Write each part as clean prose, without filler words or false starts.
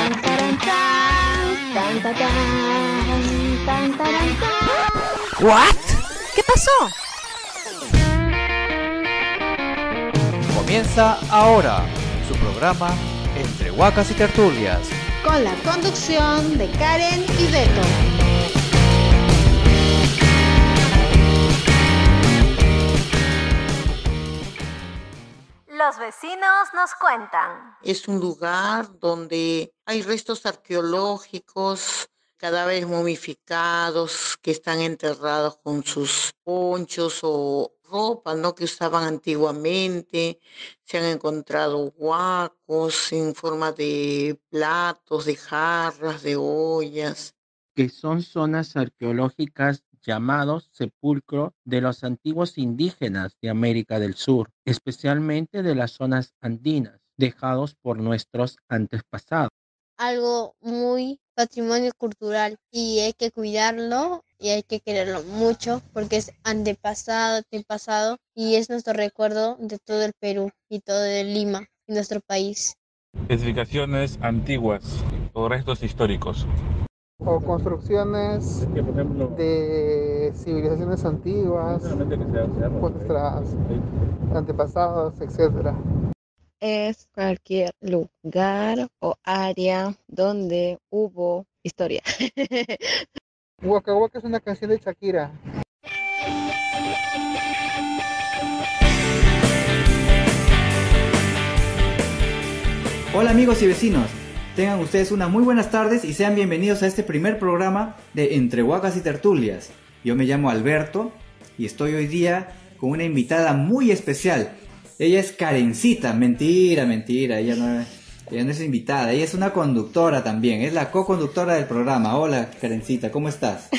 taran, tan, tan, tan, tan, taran, tan. ¿What? ¿Qué pasó? Comienza ahora su programa Entre Huacas y Tertulias, Con la conducción de Karen y Beto. Los vecinos nos cuentan. Es un lugar donde hay restos arqueológicos, cadáveres momificados que están enterrados con sus ponchos o ropa, ¿no?, que usaban antiguamente. Se han encontrado huacos en forma de platos, de jarras, de ollas. Que son zonas arqueológicas llamados sepulcro de los antiguos indígenas de América del Sur, especialmente de las zonas andinas, dejados por nuestros antepasados. Algo muy patrimonio cultural y hay que cuidarlo y hay que quererlo mucho porque es antepasado y es nuestro recuerdo de todo el Perú y todo de Lima y nuestro país. Edificaciones antiguas o restos históricos. O construcciones de civilizaciones antiguas, nuestras antepasados, etcétera. Es cualquier lugar o área donde hubo historia. Waka Waka es una canción de Shakira. Hola amigos y vecinos, tengan ustedes unas muy buenas tardes y sean bienvenidos a este primer programa de Entre Huacas y Tertulias. Yo me llamo Alberto y estoy hoy día con una invitada muy especial. Ella es Karencita, mentira, ella no es invitada, ella es una conductora también, es la co-conductora del programa. Hola Karencita, ¿cómo estás?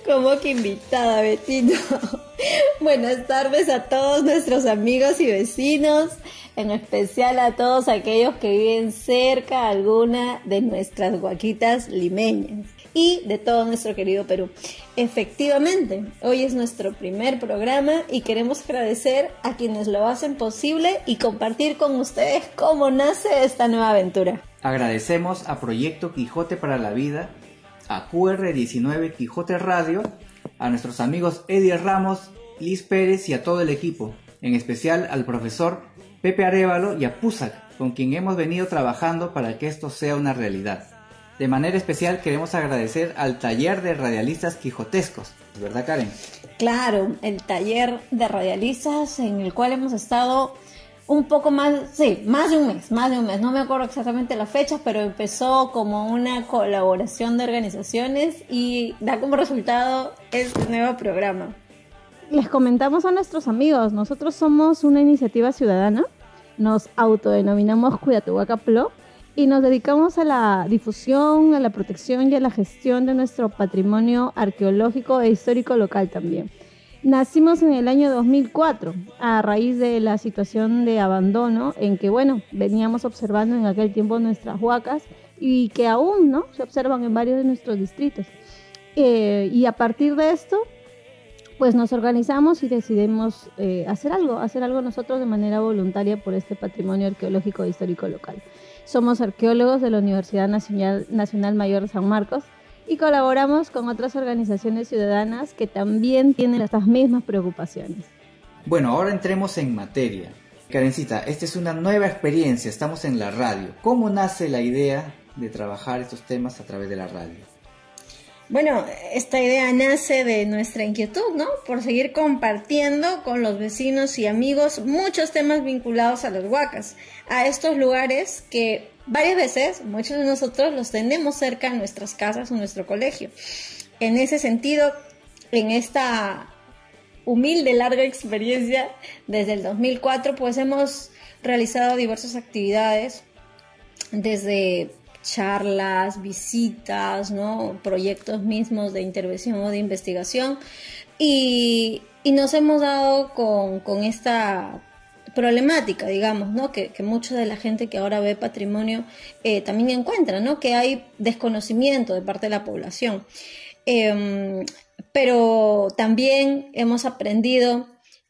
¿Cómo que invitada, Betito? Buenas tardes a todos nuestros amigos y vecinos, en especial a todos aquellos que viven cerca de alguna de nuestras huaquitas limeñas y de todo nuestro querido Perú. Efectivamente, hoy es nuestro primer programa y queremos agradecer a quienes lo hacen posible y compartir con ustedes cómo nace esta nueva aventura. Agradecemos a Proyecto Quijote para la Vida, a QR19 Quijote Radio, a nuestros amigos Eddie Ramos, Liz Pérez y a todo el equipo, en especial al profesor Pepe Arévalo y a Pusac, con quien hemos venido trabajando para que esto sea una realidad. De manera especial queremos agradecer al taller de radialistas quijotescos, ¿verdad Karen? Claro, el taller de radialistas en el cual hemos estado un poco más, sí, más de un mes, no me acuerdo exactamente la fecha, pero empezó como una colaboración de organizaciones y da como resultado este nuevo programa. Les comentamos a nuestros amigos, nosotros somos una iniciativa ciudadana, nos autodenominamos Cuidatuhuaca Plo y nos dedicamos a la difusión, a la protección y a la gestión de nuestro patrimonio arqueológico e histórico local también. Nacimos en el año 2004 a raíz de la situación de abandono en que, veníamos observando en aquel tiempo nuestras huacas y que aún, ¿no?, se observan en varios de nuestros distritos. Y a partir de esto, pues nos organizamos y decidimos hacer algo nosotros de manera voluntaria por este patrimonio arqueológico e histórico local. Somos arqueólogos de la Universidad Nacional Mayor de San Marcos y colaboramos con otras organizaciones ciudadanas que también tienen estas mismas preocupaciones. Bueno, ahora entremos en materia. Karencita, esta es una nueva experiencia, estamos en la radio. ¿Cómo nace la idea de trabajar estos temas a través de la radio? Bueno, esta idea nace de nuestra inquietud, ¿no?, por seguir compartiendo con los vecinos y amigos muchos temas vinculados a las huacas, a estos lugares que varias veces muchos de nosotros los tenemos cerca de nuestras casas o nuestro colegio. En ese sentido, en esta humilde larga experiencia, desde el 2004, pues hemos realizado diversas actividades, desde charlas, visitas, ¿no?, proyectos mismos de intervención o de investigación y nos hemos dado con esta problemática, digamos, ¿no?, que mucha de la gente que ahora ve patrimonio también encuentra, ¿no?, que hay desconocimiento de parte de la población, pero también hemos aprendido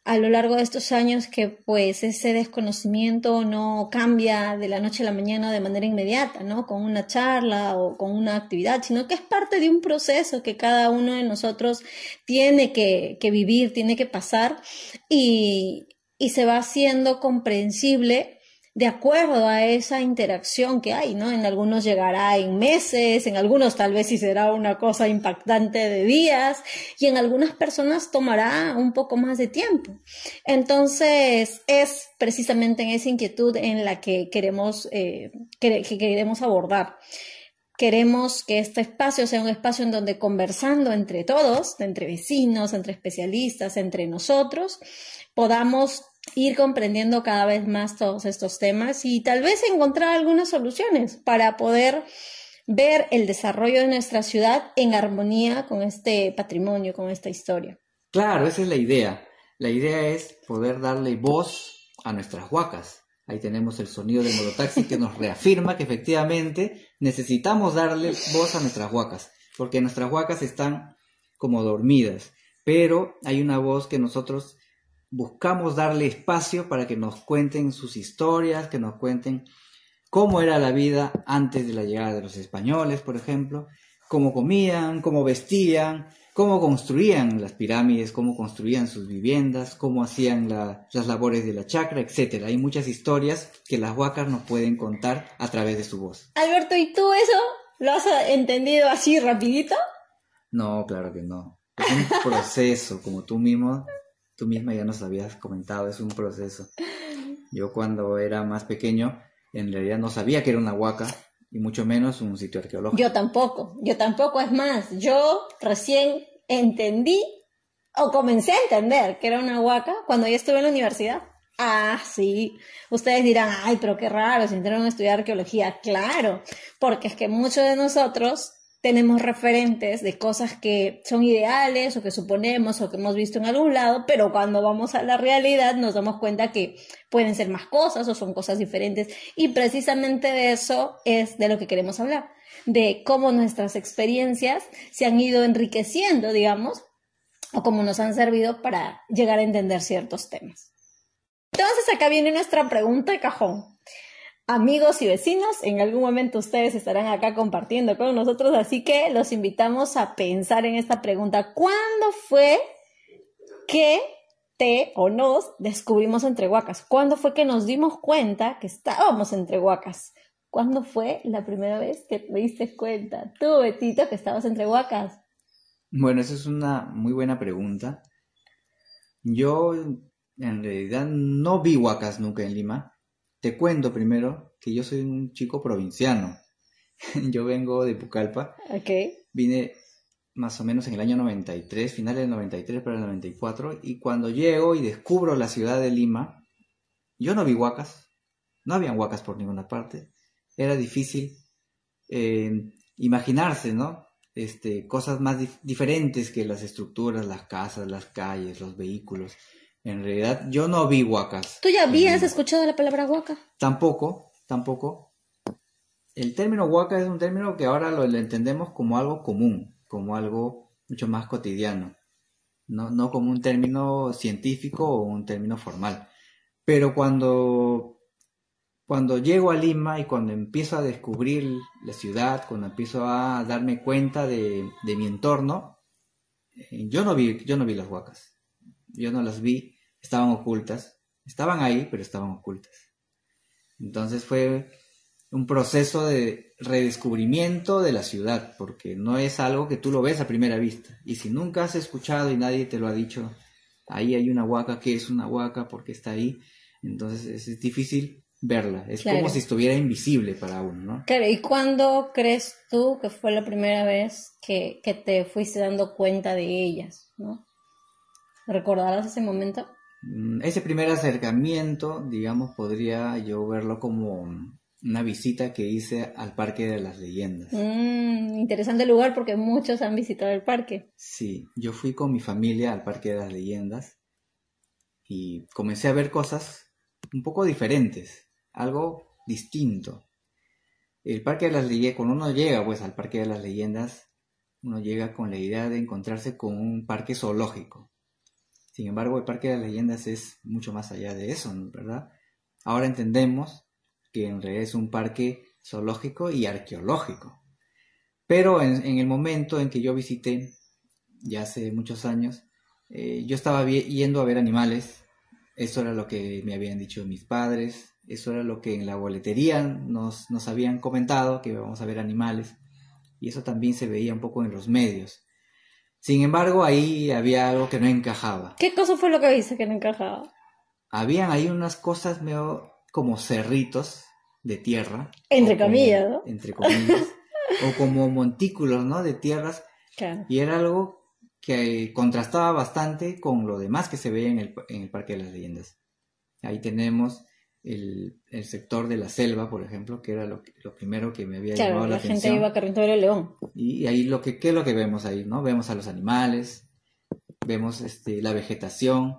a lo largo de estos años que pues ese desconocimiento no cambia de la noche a la mañana de manera inmediata, ¿no? Con una charla o con una actividad, sino que es parte de un proceso que cada uno de nosotros tiene que vivir, tiene que pasar y se va haciendo comprensible de acuerdo a esa interacción que hay, ¿no? En algunos llegará en meses, en algunos tal vez sí será una cosa impactante de días, y en algunas personas tomará un poco más de tiempo. Entonces, es precisamente en esa inquietud en la que queremos abordar. Queremos que este espacio sea un espacio en donde conversando entre todos, entre vecinos, entre especialistas, entre nosotros, podamos ir comprendiendo cada vez más todos estos temas y tal vez encontrar algunas soluciones para poder ver el desarrollo de nuestra ciudad en armonía con este patrimonio, con esta historia. Claro, esa es la idea. La idea es poder darle voz a nuestras huacas. Ahí tenemos el sonido del mototaxi que nos reafirma que efectivamente necesitamos darle voz a nuestras huacas, porque nuestras huacas están como dormidas, pero hay una voz que nosotros buscamos darle espacio para que nos cuenten sus historias, que nos cuenten cómo era la vida antes de la llegada de los españoles, por ejemplo, cómo comían, cómo vestían, cómo construían las pirámides, cómo construían sus viviendas, cómo hacían las labores de la chacra, etc. Hay muchas historias que las huacas nos pueden contar a través de su voz. Alberto, ¿y tú eso lo has entendido así rapidito? No, claro que no. Es un proceso, como tú misma ya nos habías comentado, es un proceso. Yo cuando era más pequeño, en realidad no sabía que era una huaca, y mucho menos un sitio arqueológico. Yo tampoco, es más, yo recién entendí, o comencé a entender que era una huaca cuando ya estuve en la universidad. Ah, sí, ustedes dirán, ay, pero qué raro, si entraron a estudiar arqueología. Claro, porque es que muchos de nosotros tenemos referentes de cosas que son ideales o que suponemos o que hemos visto en algún lado, pero cuando vamos a la realidad nos damos cuenta que pueden ser más cosas o son cosas diferentes, y precisamente de eso es de lo que queremos hablar, de cómo nuestras experiencias se han ido enriqueciendo, digamos, o cómo nos han servido para llegar a entender ciertos temas. Entonces acá viene nuestra pregunta de cajón. Amigos y vecinos, en algún momento ustedes estarán acá compartiendo con nosotros, así que los invitamos a pensar en esta pregunta. ¿Cuándo fue que nos descubrimos entre huacas? ¿Cuándo fue que nos dimos cuenta que estábamos entre huacas? ¿Cuándo fue la primera vez que te diste cuenta, tú, Betito, que estabas entre huacas? Bueno, esa es una muy buena pregunta. Yo en realidad no vi huacas nunca en Lima. Te cuento primero que yo soy un chico provinciano. Yo vengo de Pucallpa. Okay. Vine más o menos en el año 93, finales del 93 para el 94, y cuando llego y descubro la ciudad de Lima, yo no vi huacas, no habían huacas por ninguna parte. Era difícil imaginarse, ¿no? Cosas más diferentes que las estructuras, las casas, las calles, los vehículos. En realidad, yo no vi huacas. ¿Tú ya habías escuchado la palabra huaca? Tampoco. El término huaca es un término que ahora lo entendemos como algo común, como algo mucho más cotidiano, no como un término científico o un término formal. Pero cuando llego a Lima y cuando empiezo a descubrir la ciudad, cuando empiezo a darme cuenta de mi entorno, yo no vi las huacas. Yo no las vi, estaban ocultas. Estaban ahí, pero estaban ocultas. Entonces fue un proceso de redescubrimiento de la ciudad, porque no es algo que tú lo ves a primera vista. Y si nunca has escuchado y nadie te lo ha dicho, ahí hay una huaca, ¿qué es una huaca? ¿Por qué está ahí? Entonces es difícil verla. Es claro, como si estuviera invisible para uno, ¿no? Claro, ¿y cuándo crees tú que fue la primera vez que te fuiste dando cuenta de ellas, ¿no? ¿Recordarás ese momento? Ese primer acercamiento, digamos, podría yo verlo como una visita que hice al Parque de las Leyendas. Interesante lugar porque muchos han visitado el parque. Sí, yo fui con mi familia al Parque de las Leyendas y comencé a ver cosas un poco diferentes, algo distinto. El Parque de las Leyendas, cuando uno llega pues al Parque de las Leyendas, uno llega con la idea de encontrarse con un parque zoológico. Sin embargo, el Parque de las Leyendas es mucho más allá de eso, ¿verdad? Ahora entendemos que en realidad es un parque zoológico y arqueológico. Pero en el momento en que yo visité, ya hace muchos años, yo estaba yendo a ver animales. Eso era lo que me habían dicho mis padres, eso era lo que en la boletería nos habían comentado, que íbamos a ver animales, y eso también se veía un poco en los medios. Sin embargo, ahí había algo que no encajaba. ¿Qué cosa fue lo que viste que no encajaba? Habían ahí unas cosas medio como cerritos de tierra. Entre comillas, ¿no? Entre comillas. O como montículos, ¿no? De tierras. Claro. Y era algo que contrastaba bastante con lo demás que se veía en el Parque de las Leyendas. Ahí tenemos el sector de la selva, por ejemplo, que era lo primero que me había llamado la atención. Gente iba corriendo del león. Y ahí ¿qué es lo que vemos ahí, ¿no? Vemos a los animales, vemos la vegetación,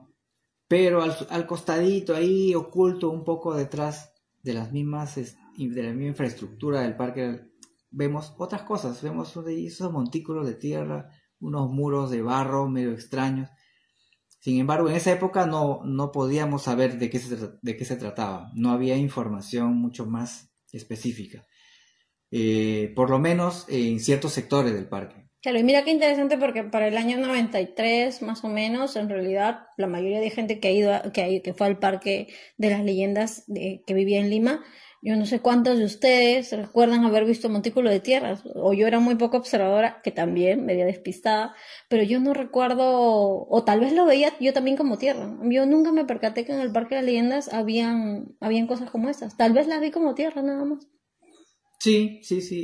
pero al costadito ahí, oculto un poco detrás de las mismas, de la misma infraestructura del parque, vemos otras cosas, vemos esos montículos de tierra, unos muros de barro medio extraños. Sin embargo, en esa época no podíamos saber de qué se trataba. No había información mucho más específica. Por lo menos en ciertos sectores del parque. Claro, y mira qué interesante porque para el año 93, más o menos, en realidad, la mayoría de gente que fue al Parque de las Leyendas que vivía en Lima, yo no sé cuántos de ustedes recuerdan haber visto montículo de tierras, o yo era muy poco observadora, que también me veía despistada, pero yo no recuerdo, o tal vez lo veía yo también como tierra. Yo nunca me percaté que en el Parque de las Leyendas habían cosas como estas. Tal vez las vi como tierra nada más. Sí,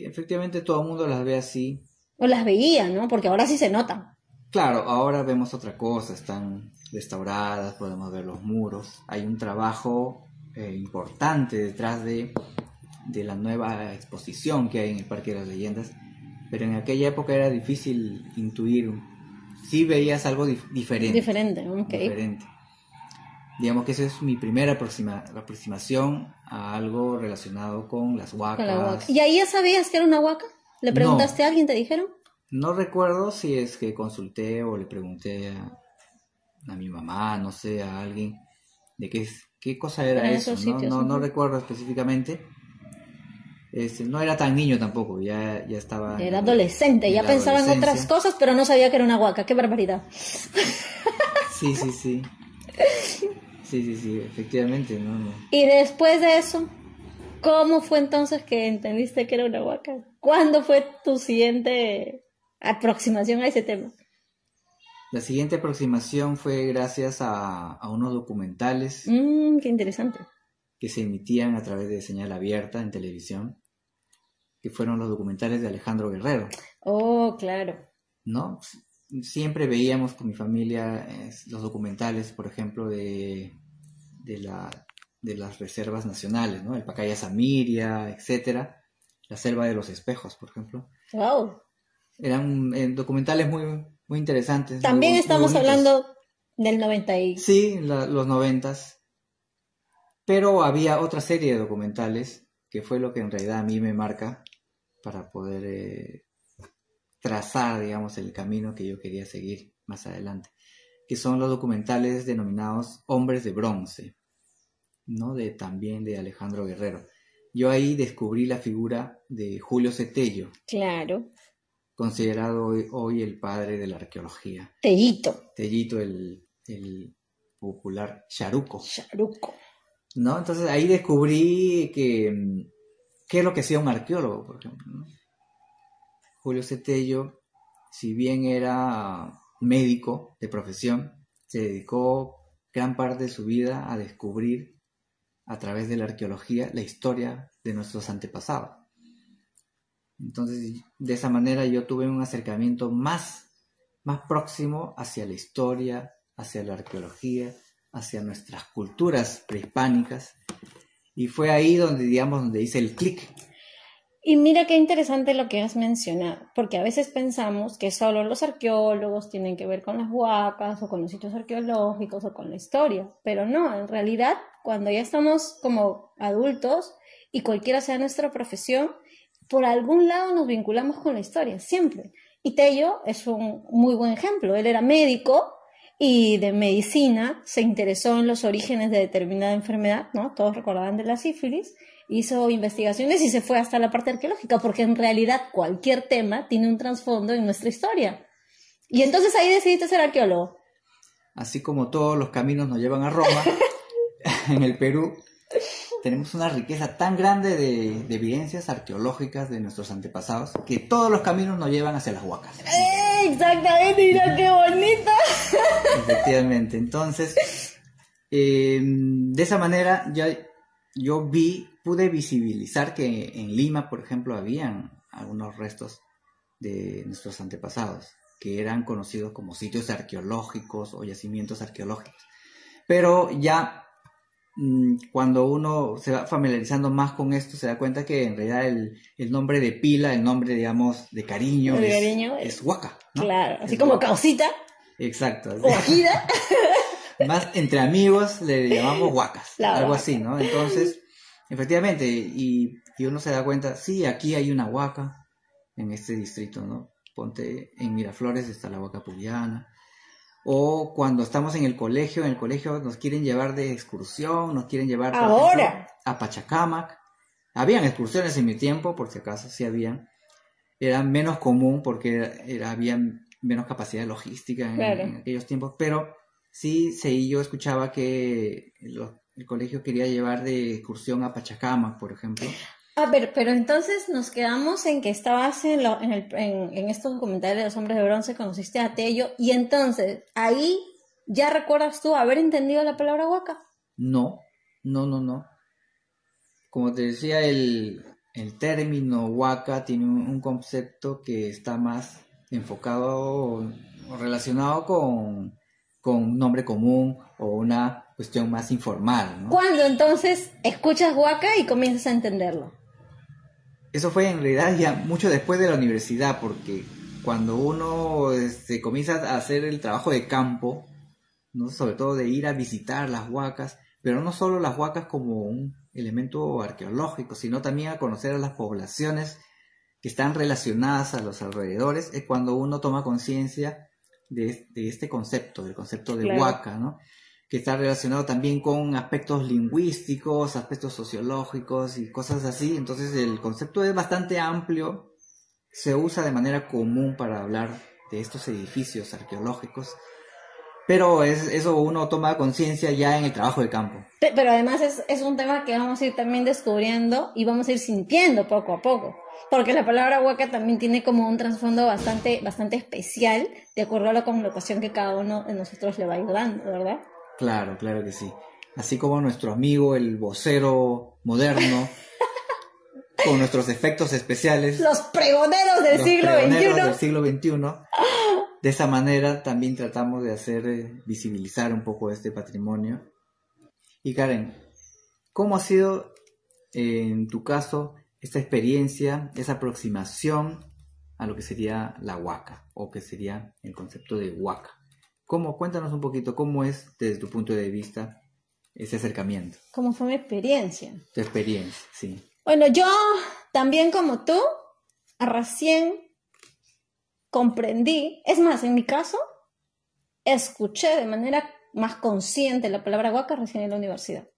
efectivamente todo el mundo las ve así. O las veía, ¿no? Porque ahora sí se notan. Claro, ahora vemos otra cosa, están restauradas, podemos ver los muros, hay un trabajo importante detrás de la nueva exposición que hay en el Parque de las Leyendas, pero en aquella época era difícil intuir, sí veías algo diferente. Diferente, ok. Diferente. Digamos que esa es mi primera aproximación a algo relacionado con las huacas. Con la huaca. ¿Y ahí ya sabías que era una huaca? ¿Le preguntaste a alguien, te dijeron? No recuerdo si es que consulté o le pregunté a mi mamá, no sé, a alguien, de qué cosa era eso, no recuerdo específicamente. No era tan niño tampoco, ya estaba... Era adolescente, ya pensaba en otras cosas, pero no sabía que era una huaca, qué barbaridad. Sí, efectivamente, no. Y después de eso, ¿cómo fue entonces que entendiste que era una huaca? ¿Cuándo fue tu siguiente aproximación a ese tema? La siguiente aproximación fue gracias a unos documentales. Qué interesante. Que se emitían a través de señal abierta en televisión, que fueron los documentales de Alejandro Guerrero. Oh, claro. ¿No? Siempre veíamos con mi familia los documentales, por ejemplo, de las reservas nacionales, ¿no? El Pacaya Samiria, etcétera. La Selva de los Espejos, por ejemplo. Wow. Eran documentales muy, muy interesantes. También muy, estamos muy hablando del 90 Sí, los 90s. Pero había otra serie de documentales que fue lo que en realidad a mí me marca para poder trazar, digamos, el camino que yo quería seguir más adelante, que son los documentales denominados Hombres de Bronce, ¿no? También de Alejandro Guerrero. Yo ahí descubrí la figura de Julio Cetello. Claro. Considerado hoy el padre de la arqueología. Tellito, el popular charuco. Charuco. ¿No? Entonces ahí descubrí qué es lo que hacía un arqueólogo, por ejemplo, ¿no? Julio Cetello, si bien era médico de profesión, se dedicó gran parte de su vida a descubrir a través de la arqueología la historia de nuestros antepasados. Entonces, de esa manera yo tuve un acercamiento más próximo hacia la historia, hacia la arqueología, hacia nuestras culturas prehispánicas, y fue ahí donde hice el clic. Y mira qué interesante lo que has mencionado, porque a veces pensamos que solo los arqueólogos tienen que ver con las huacas o con los sitios arqueológicos o con la historia, pero no, en realidad cuando ya estamos como adultos y cualquiera sea nuestra profesión, por algún lado nos vinculamos con la historia, siempre. Y Tello es un muy buen ejemplo, él era médico y de medicina, se interesó en los orígenes de determinada enfermedad, ¿no? Todos recordarán de la sífilis, hizo investigaciones y se fue hasta la parte arqueológica, porque en realidad cualquier tema tiene un trasfondo en nuestra historia. Y entonces ahí decidiste ser arqueólogo. Así como todos los caminos nos llevan a Roma, en el Perú tenemos una riqueza tan grande de evidencias arqueológicas de nuestros antepasados que todos los caminos nos llevan hacia las Huacas. Exactamente, mira qué bonita. Efectivamente, entonces, de esa manera yo pude visibilizar que en Lima, por ejemplo, habían algunos restos de nuestros antepasados que eran conocidos como sitios arqueológicos o yacimientos arqueológicos. Pero ya cuando uno se va familiarizando más con esto, se da cuenta que en realidad el nombre de pila, el nombre, digamos, de cariño, es Huaca, ¿no? Claro, así es como Huaca. Causita. Exacto. O Ajida. Más entre amigos le llamamos Huacas, La algo Huaca. así, ¿no? Entonces, efectivamente, y uno se da cuenta, sí, aquí hay una Huaca en este distrito, ¿no? Ponte en Miraflores está la Huaca Puliana. O cuando estamos en el colegio nos quieren llevar de excursión, nos quieren llevar por Ahora. ejemplo, a Pachacámac. Habían excursiones en mi tiempo, por si acaso, sí habían. Era menos común porque había menos capacidad logística Claro. en aquellos tiempos, pero sí, yo escuchaba que el colegio quería llevar de excursión a Pachacámac, por ejemplo. A ver, pero entonces nos quedamos en que estabas en estos documentales de los hombres de bronce, conociste a Tello, y entonces ahí ya recuerdas tú haber entendido la palabra Huaca. No. Como te decía, el término Huaca tiene un concepto que está más enfocado o relacionado con un nombre común o una cuestión más informal, ¿no? ¿Cuándo entonces escuchas Huaca y comienzas a entenderlo? Eso fue en realidad ya mucho después de la universidad, porque cuando uno comienza a hacer el trabajo de campo, ¿no? Sobre todo de ir a visitar las huacas, pero no solo las huacas como un elemento arqueológico, sino también a conocer a las poblaciones que están relacionadas a los alrededores, es cuando uno toma conciencia de este concepto, del concepto de Claro. huaca, ¿no? Que está relacionado también con aspectos lingüísticos, aspectos sociológicos y cosas así. Entonces el concepto es bastante amplio, se usa de manera común para hablar de estos edificios arqueológicos, pero eso uno toma conciencia ya en el trabajo de campo. Pero además es un tema que vamos a ir también descubriendo y vamos a ir sintiendo poco a poco. Porque la palabra Huaca también tiene como un trasfondo bastante especial, de acuerdo a la connotación que cada uno de nosotros le va a ir dando, ¿verdad? Claro que sí. Así como nuestro amigo, el vocero moderno, con nuestros efectos especiales. Los pregoneros del siglo XXI. De esa manera también tratamos de hacer visibilizar un poco este patrimonio. Y Karen, ¿cómo ha sido en tu caso esta experiencia, esa aproximación a lo que sería la huaca o que sería el concepto de huaca? Cuéntanos un poquito cómo es desde tu punto de vista ese acercamiento. ¿Cómo fue mi experiencia? Tu experiencia, sí. Bueno, yo también como tú, recién comprendí, es más, en mi caso, escuché de manera más consciente la palabra huaca recién en la universidad.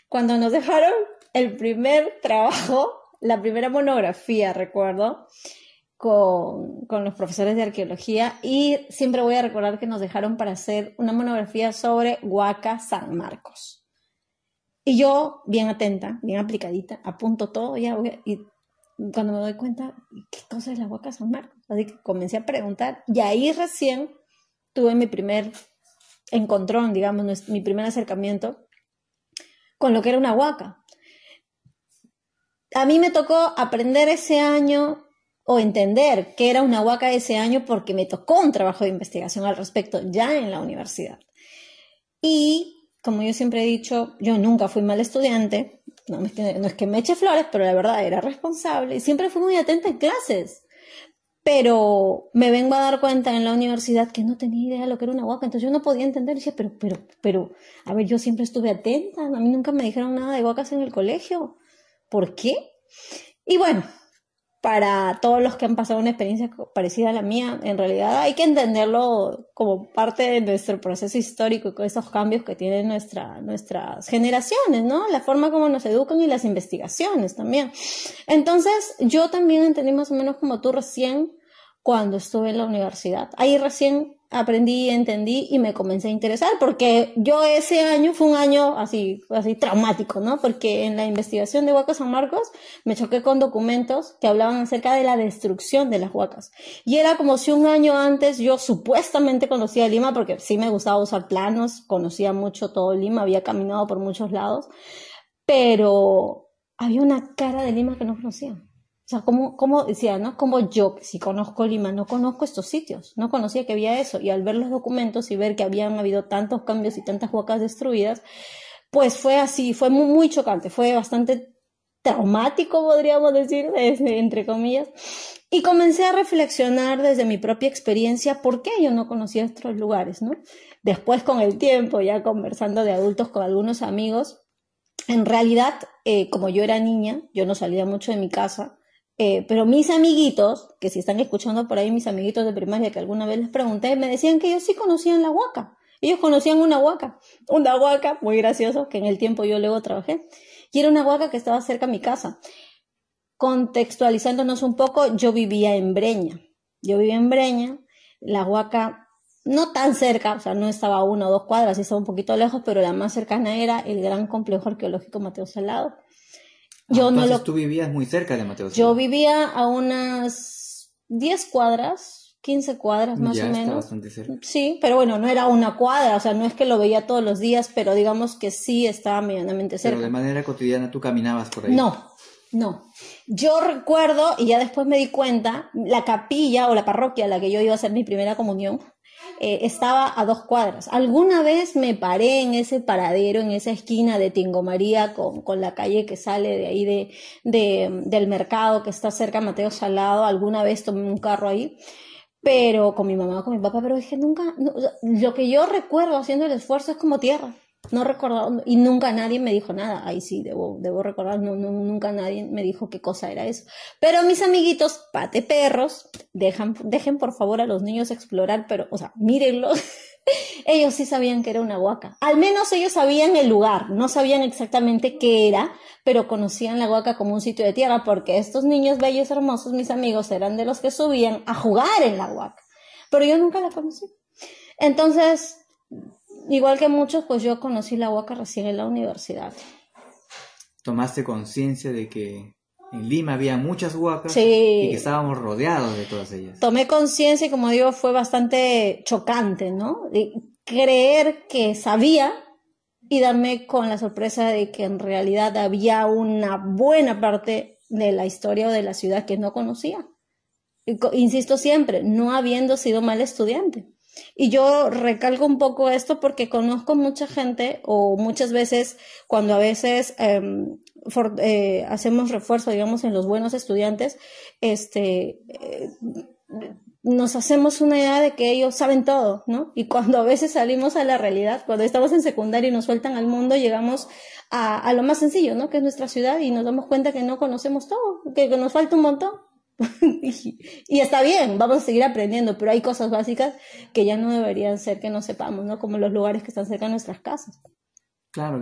Cuando nos dejaron el primer trabajo, la primera monografía, recuerdo, con los profesores de arqueología, y siempre voy a recordar que nos dejaron para hacer una monografía sobre Huaca San Marcos. Y yo, bien atenta, bien aplicadita, apunto todo, y cuando me doy cuenta, ¿qué cosa es la Huaca San Marcos? Así que comencé a preguntar, y ahí recién tuve mi primer encontrón, digamos, mi primer acercamiento con lo que era una huaca. A mí me tocó aprender ese año o entender qué era una huaca ese año porque me tocó un trabajo de investigación al respecto ya en la universidad. Y como yo siempre he dicho, yo nunca fui mal estudiante, no es que me eche flores, pero la verdad era responsable y siempre fui muy atenta en clases. Pero me vengo a dar cuenta en la universidad que no tenía idea de lo que era una huaca, entonces yo no podía entender, y decía, pero, a ver, yo siempre estuve atenta, a mí nunca me dijeron nada de huacas en el colegio, ¿por qué? Y bueno, para todos los que han pasado una experiencia parecida a la mía. En realidad hay que entenderlo como parte de nuestro proceso histórico y con esos cambios que tienen nuestras generaciones, ¿no? La forma como nos educan y las investigaciones también. Entonces, yo también entendí más o menos como tú recién cuando estuve en la universidad. Ahí recién aprendí, entendí y me comencé a interesar, porque yo ese año fue un año así traumático, ¿no? Porque en la investigación de Huacas San Marcos me choqué con documentos que hablaban acerca de la destrucción de las huacas. Y era como si un año antes yo supuestamente conocía Lima, porque sí me gustaba usar planos, conocía mucho todo Lima, había caminado por muchos lados, pero había una cara de Lima que no conocía. O sea, como decía, ¿no? Como yo, que si conozco Lima, no conozco estos sitios, no conocía que había eso. Y al ver los documentos y ver que habían habido tantos cambios y tantas huacas destruidas, pues fue así, fue muy, muy chocante, fue bastante traumático, podríamos decir, entre comillas. Y comencé a reflexionar desde mi propia experiencia por qué yo no conocía estos lugares, ¿no? Después, con el tiempo, ya conversando de adultos con algunos amigos, en realidad, como yo era niña, yo no salía mucho de mi casa. Pero mis amiguitos, que si están escuchando por ahí, mis amiguitos de primaria que alguna vez les pregunté, me decían que ellos sí conocían la huaca. Ellos conocían una huaca muy gracioso, que en el tiempo yo luego trabajé. Y era una huaca que estaba cerca de mi casa. Contextualizándonos un poco, yo vivía en Breña. La huaca no tan cerca, o sea, no estaba a 1 o 2 cuadras, estaba un poquito lejos, pero la más cercana era el gran complejo arqueológico Mateo Salado. Entonces tú vivías muy cerca de Mateo Salado. Yo vivía a unas 10 cuadras, 15 cuadras más ya o menos. Está bastante cerca. Sí, pero bueno, no era una cuadra, o sea, no es que lo veía todos los días, pero digamos que sí estaba medianamente cerca. Pero de manera cotidiana tú caminabas por ahí. No. Yo recuerdo, y ya después me di cuenta, la capilla o la parroquia a la que yo iba a hacer mi primera comunión, estaba a 2 cuadras. Alguna vez me paré en ese paradero, en esa esquina de Tingo María con la calle que sale de ahí del mercado que está cerca de Mateo Salado. Alguna vez tomé un carro ahí, pero con mi mamá o con mi papá, pero dije nunca, no, lo que yo recuerdo haciendo el esfuerzo es como tierra. No recordaba, y nunca nadie me dijo nada. Ahí sí, debo recordar, nunca nadie me dijo qué cosa era eso. Pero mis amiguitos, pateperros, dejen por favor a los niños explorar, pero, o sea, mírenlo. Ellos sí sabían que era una huaca. Al menos ellos sabían el lugar, no sabían exactamente qué era, pero conocían la huaca como un sitio de tierra, porque estos niños bellos, hermosos, mis amigos, eran de los que subían a jugar en la huaca. Pero yo nunca la conocí. Entonces, igual que muchos, pues yo conocí la huaca recién en la universidad. ¿Tomaste conciencia de que en Lima había muchas huacas? Sí. Y que estábamos rodeados de todas ellas? Tomé conciencia y, como digo, fue bastante chocante, ¿no? De creer que sabía y darme con la sorpresa de que en realidad había una buena parte de la historia o de la ciudad que no conocía. Insisto siempre, no habiendo sido mal estudiante. Y yo recalco un poco esto porque conozco mucha gente, o muchas veces cuando a veces hacemos refuerzo, digamos, en los buenos estudiantes, nos hacemos una idea de que ellos saben todo, ¿no? Y cuando a veces salimos a la realidad, cuando estamos en secundaria y nos sueltan al mundo, llegamos a lo más sencillo, ¿no? Que es nuestra ciudad, y nos damos cuenta que no conocemos todo, que nos falta un montón. Y está bien, vamos a seguir aprendiendo, pero hay cosas básicas que ya no deberían ser que no sepamos, ¿no? Como los lugares que están cerca de nuestras casas. Claro,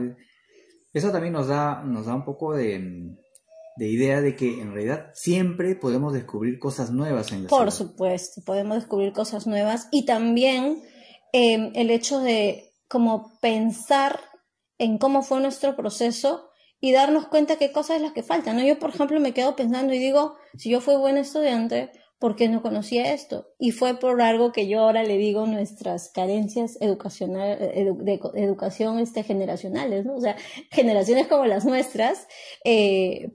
eso también nos da un poco de idea de que en realidad siempre podemos descubrir cosas nuevas en la ciudad. Por supuesto, podemos descubrir cosas nuevas, y también el hecho de como pensar en cómo fue nuestro proceso y darnos cuenta qué cosas es las que faltan, ¿no? Yo, por ejemplo, me quedo pensando y digo, si yo fui buena estudiante, ¿por qué no conocía esto? Y fue por algo que yo ahora le digo nuestras carencias de educación generacionales, ¿no? O sea, generaciones como las nuestras,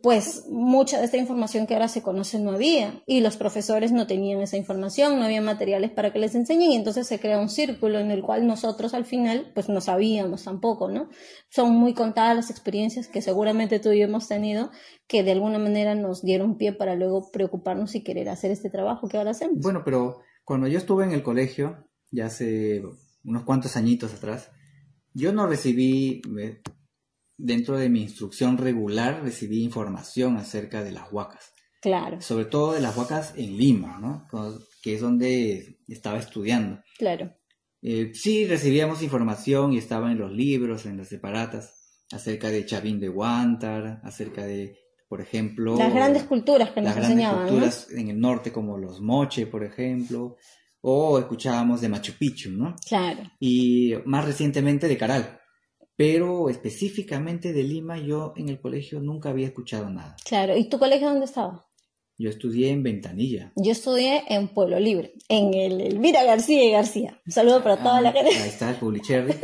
pues mucha de esta información que ahora se conoce no había, y los profesores no tenían esa información, no había materiales para que les enseñen, y entonces se crea un círculo en el cual nosotros al final pues no sabíamos tampoco, ¿no? Son muy contadas las experiencias que seguramente tú y yo hemos tenido, que de alguna manera nos dieron pie para luego preocuparnos y querer hacer este trabajo que ahora hacemos. Bueno, pero cuando yo estuve en el colegio, ya hace unos cuantos añitos atrás, yo no recibí, dentro de mi instrucción regular, recibí información acerca de las huacas. Claro. Sobre todo de las huacas en Lima, ¿no? Que es donde estaba estudiando. Claro. Sí, recibíamos información y estaba en los libros, en las separatas, acerca de Chavín de Huántar, acerca de, por ejemplo... Las grandes culturas que nos enseñaban, las grandes culturas, ¿no? En el norte, como los Moche, por ejemplo, o escuchábamos de Machu Picchu, ¿no? Claro. Y más recientemente de Caral. Pero específicamente de Lima, yo en el colegio nunca había escuchado nada. Claro. ¿Y tu colegio dónde estaba? Yo estudié en Ventanilla. Yo estudié en Pueblo Libre, en el Elvira García y García. Un saludo para toda la gente. Ahí está el Publicherry.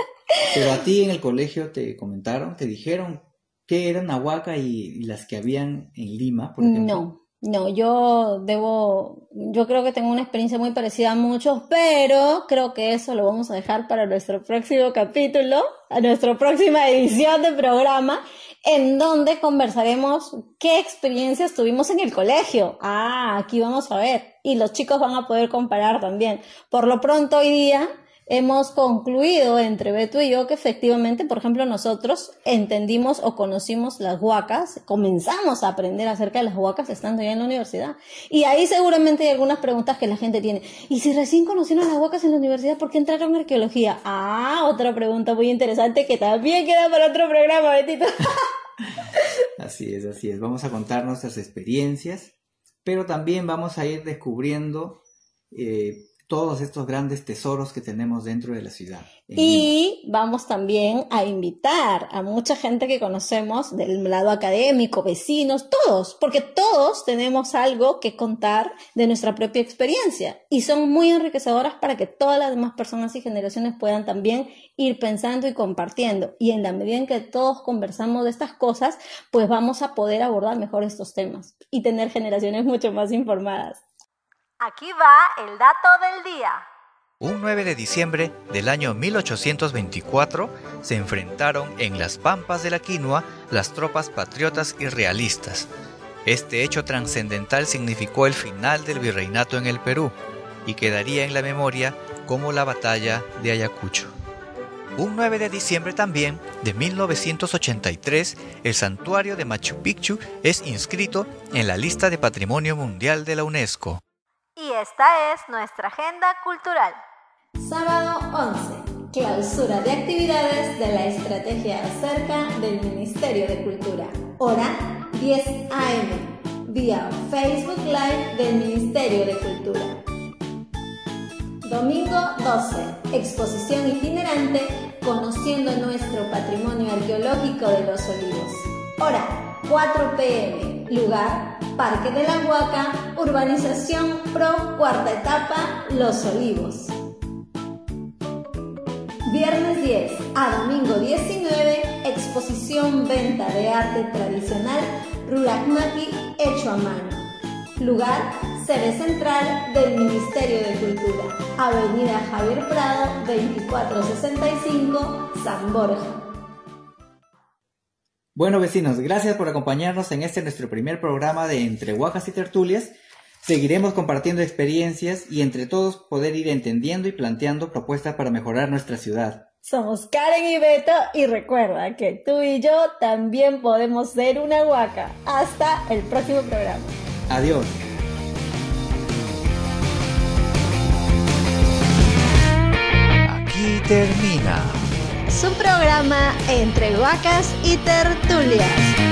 Pero a ti en el colegio te comentaron, te dijeron qué era una huaca y las que habían en Lima, por ejemplo. No, yo creo que tengo una experiencia muy parecida a muchos, pero creo que eso lo vamos a dejar para nuestro próximo capítulo, a nuestra próxima edición de programa, en donde conversaremos qué experiencias tuvimos en el colegio. Aquí vamos a ver. Y los chicos van a poder comparar también. Por lo pronto, hoy día hemos concluido entre Beto y yo que efectivamente, por ejemplo, nosotros entendimos o conocimos las huacas, comenzamos a aprender acerca de las huacas estando ya en la universidad. Y ahí seguramente hay algunas preguntas que la gente tiene. ¿Y si recién conocieron las huacas en la universidad, por qué entraron a arqueología? Otra pregunta muy interesante que también queda para otro programa, Betito. Así es. Vamos a contar nuestras experiencias, pero también vamos a ir descubriendo todos estos grandes tesoros que tenemos dentro de la ciudad. Y vamos también a invitar a mucha gente que conocemos del lado académico, vecinos, todos, porque todos tenemos algo que contar de nuestra propia experiencia y son muy enriquecedoras para que todas las demás personas y generaciones puedan también ir pensando y compartiendo. Y en la medida en que todos conversamos de estas cosas, pues vamos a poder abordar mejor estos temas y tener generaciones mucho más informadas. Aquí va el dato del día. Un 9 de diciembre del año 1824 se enfrentaron en las Pampas de la Quinua las tropas patriotas y realistas. Este hecho trascendental significó el final del virreinato en el Perú y quedaría en la memoria como la batalla de Ayacucho. Un 9 de diciembre también de 1983, el santuario de Machu Picchu es inscrito en la lista de Patrimonio Mundial de la UNESCO. Y esta es nuestra agenda cultural. Sábado 11. Clausura de actividades de la estrategia cerca del Ministerio de Cultura. Hora 10 a.m. Vía Facebook Live del Ministerio de Cultura. Domingo 12. Exposición itinerante conociendo nuestro patrimonio arqueológico de Los Olivos. Hora 4 p.m. Lugar Parque de la Huaca, Urbanización Pro, cuarta etapa, Los Olivos. Viernes 10 a domingo 19, exposición venta de arte tradicional Rurakmaki hecho a mano. Lugar, sede central del Ministerio de Cultura, Avenida Javier Prado, 2465, San Borja. Bueno, vecinos, gracias por acompañarnos en nuestro primer programa de Entre Huacas y Tertulias. Seguiremos compartiendo experiencias y entre todos poder ir entendiendo y planteando propuestas para mejorar nuestra ciudad. Somos Karen y Beto y recuerda que tú y yo también podemos ser una huaca. Hasta el próximo programa. Adiós. Aquí termina su programa Entre Huacas y Tertulias.